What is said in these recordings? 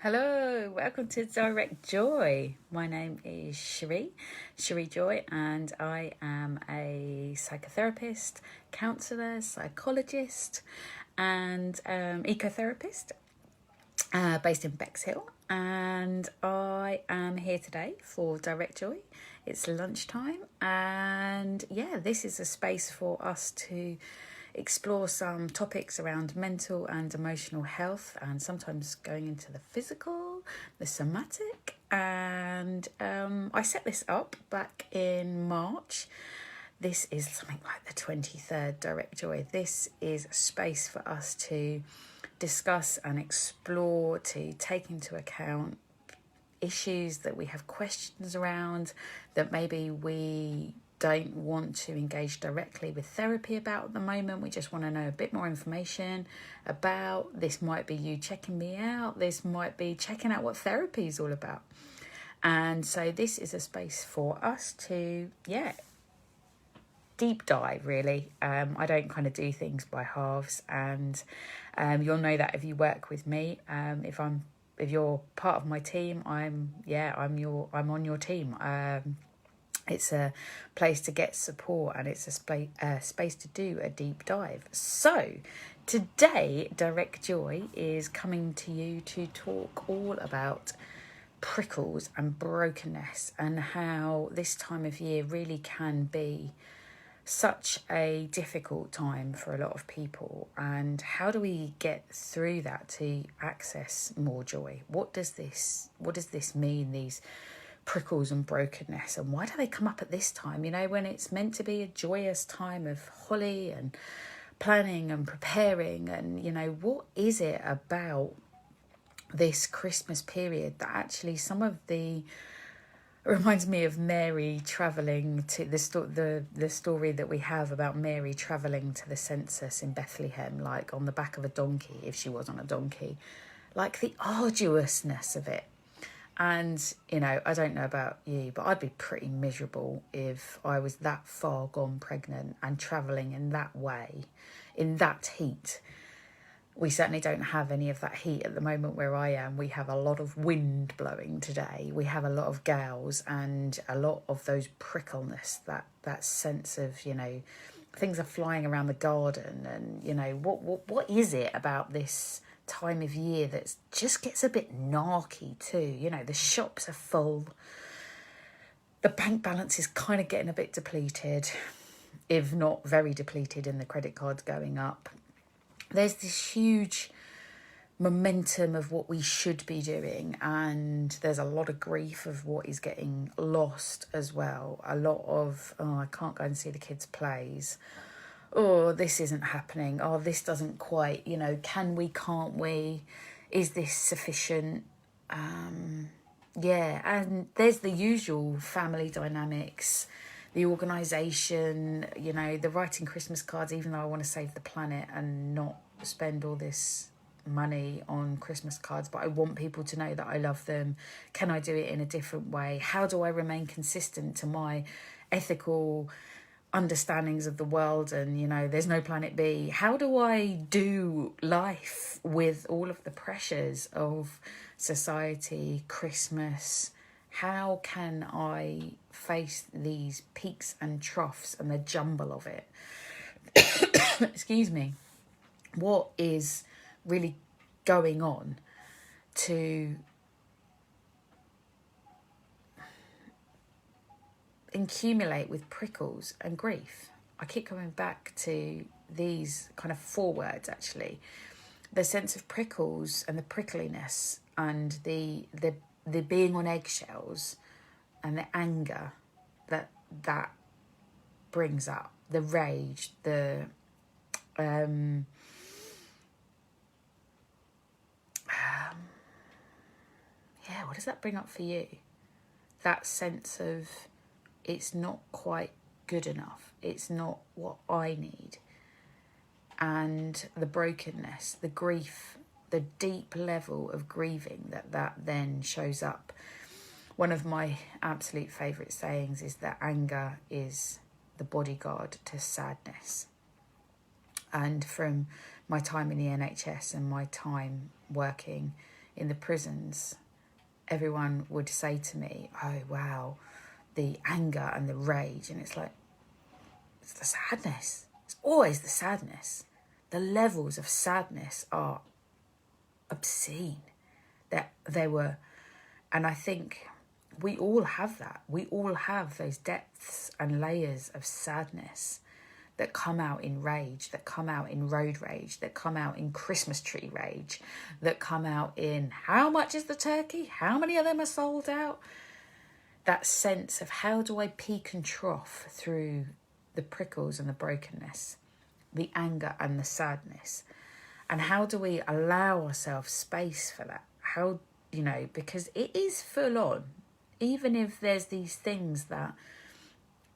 Hello, welcome to Direct Joy. My name is Cherie Joy, and I am a psychotherapist, counsellor, psychologist, and ecotherapist based in Bexhill. And I am here today for Direct Joy. It's lunchtime, and this is a space for us to explore some topics around mental and emotional health, and sometimes going into the physical, the somatic. And I set this up back in March. This is something like the 23rd Direct Joy. This is a space for us to discuss and explore, to take into account issues that we have questions around, that maybe we don't want to engage directly with therapy about at the moment. We just want to know a bit more information about. This might be you checking me out. This might be checking out what therapy is all about. And so this is a space for us to, deep dive, really. I don't kind of do things by halves, and you'll know that if you work with me. If you're part of my team, I'm on your team. It's a place to get support, and it's a space to do a deep dive. So today, Direct Joy is coming to you to talk all about prickles and brokenness, and how this time of year really can be such a difficult time for a lot of people. And how do we get through that to access more joy? What does this mean, these prickles and brokenness, and why do they come up at this time, when it's meant to be a joyous time of holly and planning and preparing? And what is it about this Christmas period that actually it reminds me of Mary travelling to the story that we have about Mary travelling to the census in Bethlehem, like on the back of a donkey, if she was on a donkey, like the arduousness of it. And, I don't know about you, but I'd be pretty miserable if I was that far gone pregnant and travelling in that way, in that heat. We certainly don't have any of that heat at the moment where I am. We have a lot of wind blowing today. We have a lot of gales and a lot of those prickleness, that sense of, things are flying around the garden. And, what is it about this time of year that just gets a bit narky too? The shops are full. The bank balance is kind of getting a bit depleted, if not very depleted, and the credit cards going up. There's this huge momentum of what we should be doing, and there's a lot of grief of what is getting lost as well. A lot of, I can't go and see the kids' plays. Oh, this isn't happening. Oh, this doesn't quite, can we, can't we? Is this sufficient? And there's the usual family dynamics, the organisation, the writing Christmas cards, even though I want to save the planet and not spend all this money on Christmas cards, but I want people to know that I love them. Can I do it in a different way? How do I remain consistent to my ethical understandings of the world? And there's no planet B. How do I do life with all of the pressures of society, Christmas? How can I face these peaks and troughs and the jumble of it? Excuse me. What is really going on to accumulate with prickles and grief? I keep coming back to these kind of four words, actually. The sense of prickles and the prickliness, and the being on eggshells, and the anger that brings up, the rage, what does that bring up for you? That sense of it's not quite good enough. It's not what I need. And the brokenness, the grief, the deep level of grieving that then shows up. One of my absolute favourite sayings is that anger is the bodyguard to sadness. And from my time in the NHS and my time working in the prisons, everyone would say to me, oh, wow, the anger and the rage. And it's like, it's the sadness. It's always the sadness. The levels of sadness are obscene. That they were, and I think we all have that. We all have those depths and layers of sadness that come out in rage, that come out in road rage, that come out in Christmas tree rage, that come out in how much is the turkey? How many of them are sold out? That sense of how do I peak and trough through the prickles and the brokenness, the anger and the sadness. And how do we allow ourselves space for that? How, because it is full on. Even if there's these things that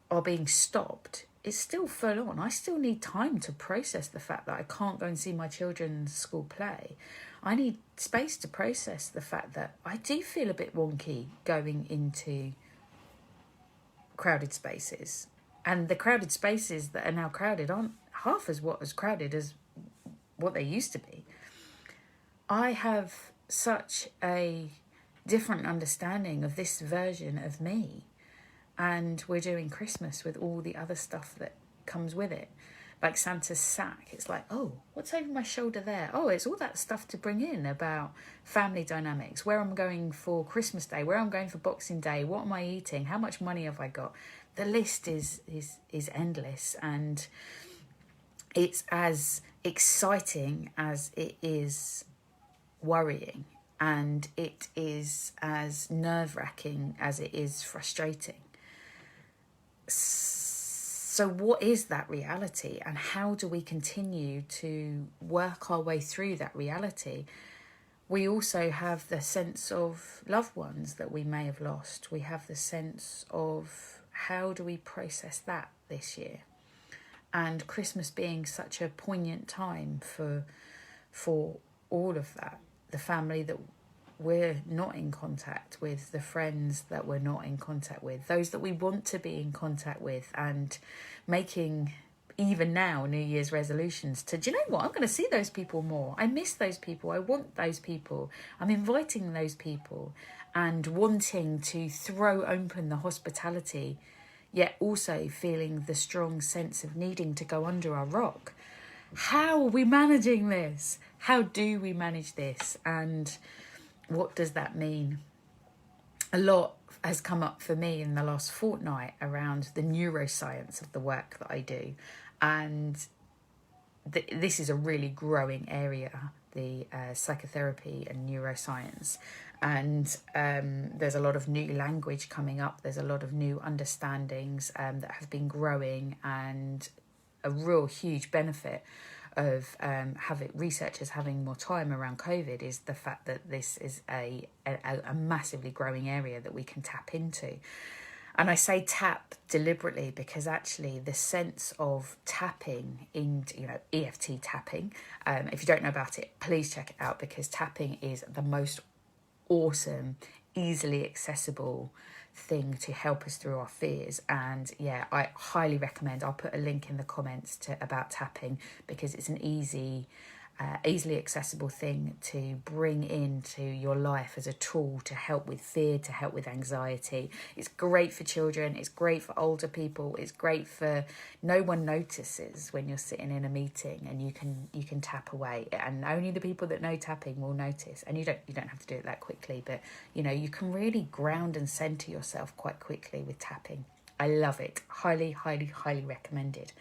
are being stopped, it's still full on. I still need time to process the fact that I can't go and see my children's school play. I need space to process the fact that I do feel a bit wonky going into crowded spaces. And the crowded spaces that are now crowded aren't half as crowded as what they used to be. I have such a different understanding of this version of me, and we're doing Christmas with all the other stuff that comes with it, like Santa's sack. It's like, oh, what's over my shoulder there? Oh, it's all that stuff to bring in about family dynamics, where I'm going for Christmas Day, where I'm going for Boxing Day, what am I eating, how much money have I got? The list is endless, and it's as exciting as it is worrying, and it is as nerve-wracking as it is frustrating. So what is that reality, and how do we continue to work our way through that reality? We also have the sense of loved ones that we may have lost. We have the sense of how do we process that this year? And Christmas being such a poignant time for all of that, the family that we're not in contact with, the friends that we're not in contact with, those that we want to be in contact with, and making, even now, New Year's resolutions to, do you know what, I'm going to see those people more. I miss those people. I want those people. I'm inviting those people and wanting to throw open the hospitality, yet also feeling the strong sense of needing to go under our rock. How are we managing this? How do we manage this? And what does that mean? A lot has come up for me in the last fortnight around the neuroscience of the work that I do. And this is a really growing area, the psychotherapy and neuroscience. And there's a lot of new language coming up. There's a lot of new understandings that have been growing, and a real huge benefit of researchers having more time around COVID is the fact that this is a massively growing area that we can tap into. And I say tap deliberately because actually the sense of tapping into, EFT tapping, if you don't know about it, please check it out, because tapping is the most awesome, easily accessible thing to help us through our fears. And yeah, I highly recommend, I'll put a link in the comments about tapping, because it's an easily accessible thing to bring into your life as a tool to help with fear, to help with anxiety. It's great for children, it's great for older people, it's great for, no one notices when you're sitting in a meeting and you can tap away, and only the people that know tapping will notice. And you don't have to do it that quickly, but you can really ground and center yourself quite quickly with tapping. I love it. Highly recommended.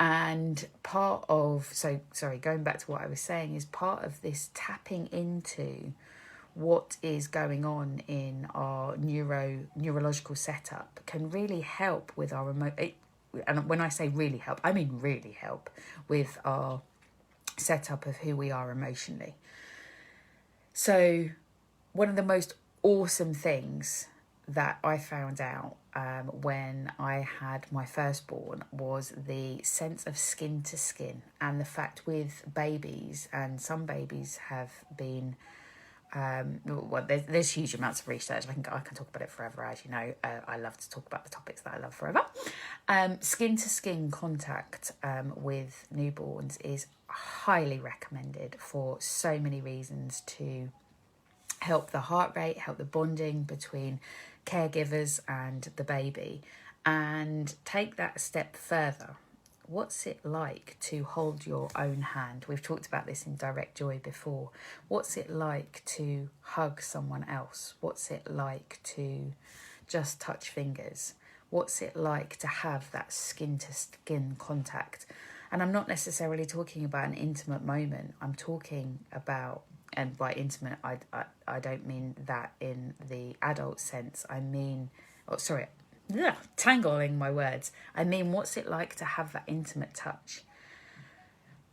And going back to what I was saying, is part of this tapping into what is going on in our neurological setup can really help with our and when I say really help, I mean really help with our setup of who we are emotionally. So one of the most awesome things that I found out when I had my firstborn was the sense of skin to skin, and the fact with babies, and some babies have been there's huge amounts of research. I can talk about it forever, as you know. I love to talk about the topics that I love forever. Skin to skin contact with newborns is highly recommended for so many reasons, to help the heart rate, help the bonding between caregivers and the baby, and take that a step further. What's it like to hold your own hand? We've talked about this in Direct Joy before. What's it like to hug someone else? What's it like to just touch fingers? What's it like to have that skin to skin contact? And I'm not necessarily talking about an intimate moment. I'm talking about, and by intimate, I don't mean that in the adult sense. I mean, tangling my words. I mean, what's it like to have that intimate touch?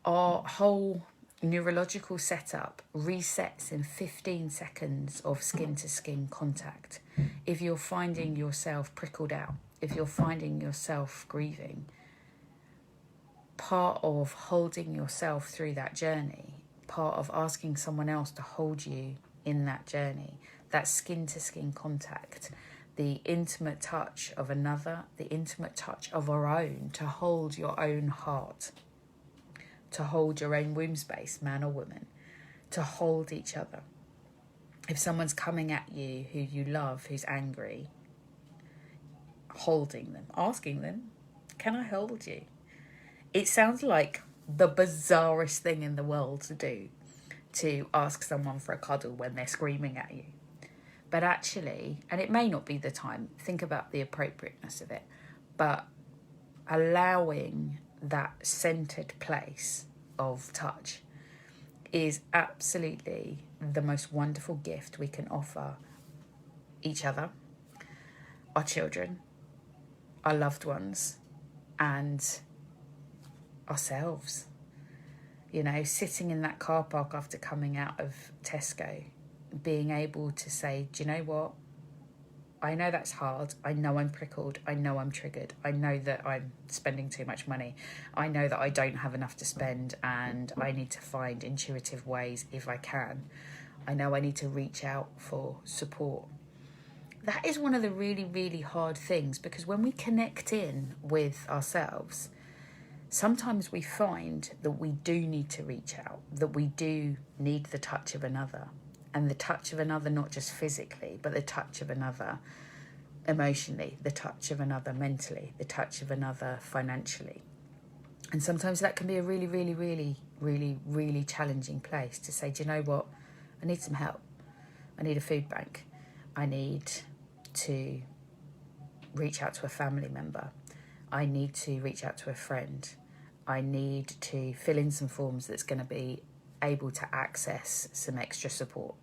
Our whole neurological setup resets in 15 seconds of skin to skin contact. If you're finding yourself prickled out, if you're finding yourself grieving, part of holding yourself through that journey, part of asking someone else to hold you in that journey, that skin to skin contact, the intimate touch of another, the intimate touch of our own, to hold your own heart, to hold your own womb space, man or woman, to hold each other. If someone's coming at you who you love, who's angry, holding them, asking them, can I hold you? It sounds like the bizarrest thing in the world to do, to ask someone for a cuddle when they're screaming at you. But actually, and it may not be the time, think about the appropriateness of it, but allowing that centered place of touch is absolutely the most wonderful gift we can offer each other, our children, our loved ones, and ourselves. You know, sitting in that car park after coming out of Tesco, being able to say, do you know what? I know that's hard. I know I'm prickled. I know I'm triggered. I know that I'm spending too much money. I know that I don't have enough to spend and I need to find intuitive ways if I can. I know I need to reach out for support. That is one of the really, really hard things, because when we connect in with ourselves, sometimes we find that we do need to reach out, that we do need the touch of another. And the touch of another, not just physically, but the touch of another emotionally, the touch of another mentally, the touch of another financially. And sometimes that can be a really, really, really, really, really challenging place to say, do you know what? I need some help. I need a food bank. I need to reach out to a family member. I need to reach out to a friend. I need to fill in some forms that's going to be able to access some extra support.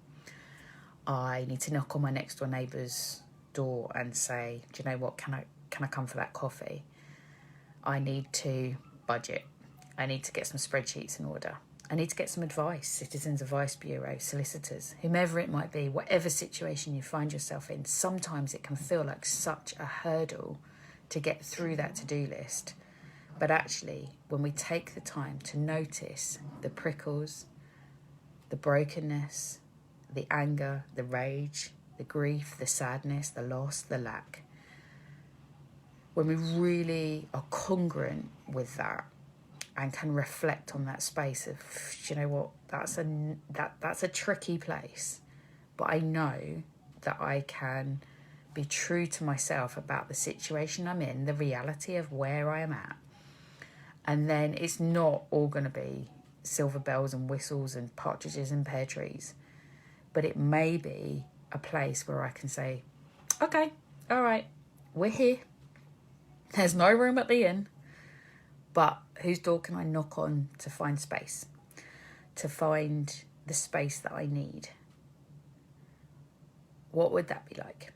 I need to knock on my next door neighbour's door and say, do you know what, can I come for that coffee? I need to budget. I need to get some spreadsheets in order. I need to get some advice, Citizens Advice Bureau, solicitors, whomever it might be, whatever situation you find yourself in. Sometimes it can feel like such a hurdle to get through that to-do list. But actually, when we take the time to notice the prickles, the brokenness, the anger, the rage, the grief, the sadness, the loss, the lack, when we really are congruent with that and can reflect on that space of, you know what, that's a tricky place, but I know that I can be true to myself about the situation I'm in, the reality of where I am at. And then it's not all going to be silver bells and whistles and partridges and pear trees. But it may be a place where I can say, okay, all right, we're here. There's no room at the inn. But whose door can I knock on to find space? To find the space that I need? What would that be like?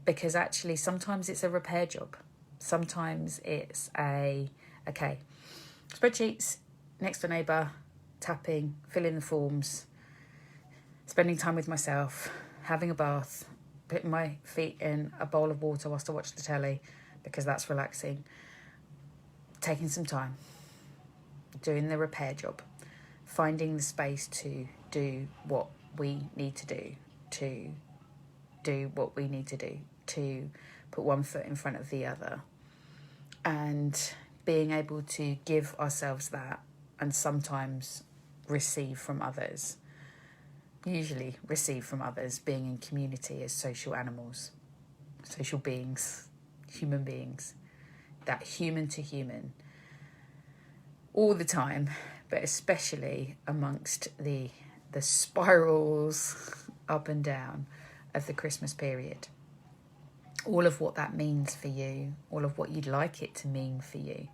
Because actually sometimes it's a repair job. Sometimes it's okay, spreadsheets, next door neighbour, tapping, filling the forms, spending time with myself, having a bath, putting my feet in a bowl of water whilst I watch the telly, because that's relaxing, taking some time, doing the repair job, finding the space to do what we need to do what we need to do, to put one foot in front of the other, and being able to give ourselves that and sometimes receive from others usually receive from others, being in community as social animals, social beings, human beings, that human to human, all the time, but especially amongst the spirals up and down of the Christmas period. All of what that means for you, all of what you'd like it to mean for you,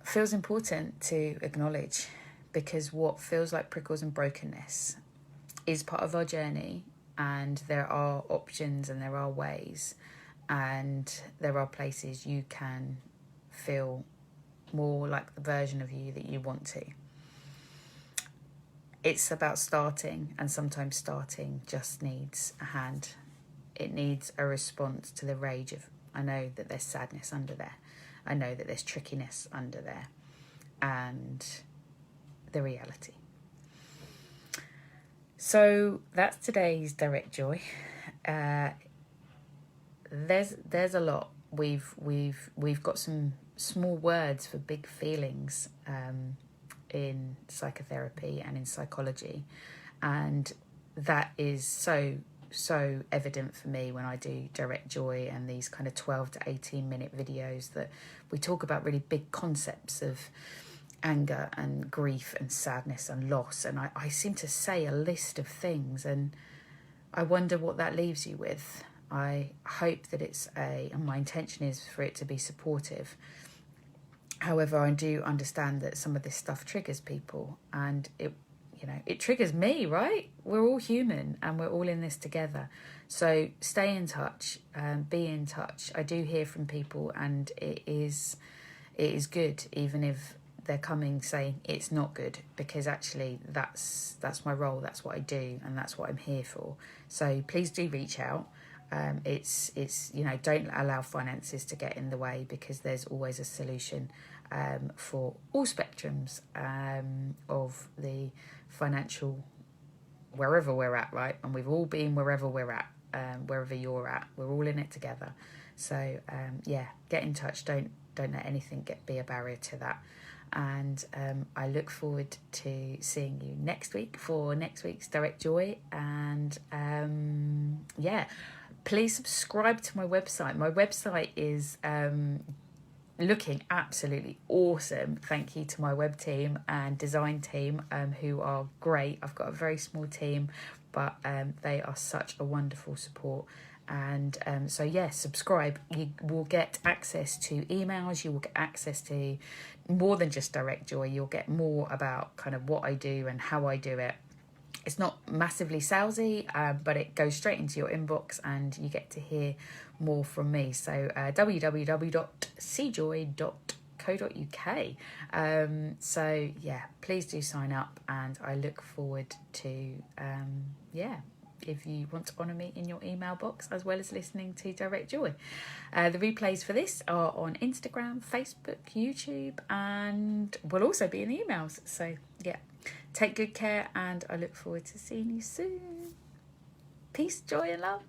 feels important to acknowledge, because what feels like prickles and brokenness is part of our journey, and there are options and there are ways and there are places you can feel more like the version of you that you want to. It's about starting, and sometimes starting just needs a hand. It needs a response to the rage of, I know that there's sadness under there. I know that there's trickiness under there, and the reality. So that's today's direct joy. There's a lot. We've got some small words for big feelings in psychotherapy and in psychology, and that is so evident for me when I do direct joy and these kind of 12 to 18 minute videos that we talk about really big concepts of anger and grief and sadness and loss, and I seem to say a list of things, and I wonder what that leaves you with. I hope that and my intention is for it to be supportive. However, I do understand that some of this stuff triggers people, and it triggers me, right? We're all human and we're all in this together. So stay in touch, be in touch. I do hear from people, and it is good, even if they're coming saying it's not good, because actually that's my role, that's what I do, and that's what I'm here for. So please do reach out. It's don't allow finances to get in the way, because there's always a solution for all spectrums of the financial, wherever we're at, right? And we've all been wherever we're at, wherever you're at, we're all in it together. So get in touch. Don't let anything be a barrier to that. And I look forward to seeing you next week for next week's Direct Joy. And please subscribe to my website. My website is looking absolutely awesome. Thank you to my web team and design team who are great. I've got a very small team, but they are such a wonderful support. And subscribe. You will get access to emails. You will get access to more than just Direct Joy. You'll get more about kind of what I do and how I do it. It's not massively salesy, but it goes straight into your inbox, and you get to hear more from me. So www.cjoy.co.uk. Please do sign up, and I look forward to if you want to honour me in your email box, as well as listening to Direct Joy. The replays for this are on Instagram, Facebook, YouTube, and will also be in the emails. So take good care, and I look forward to seeing you soon. Peace, joy and love.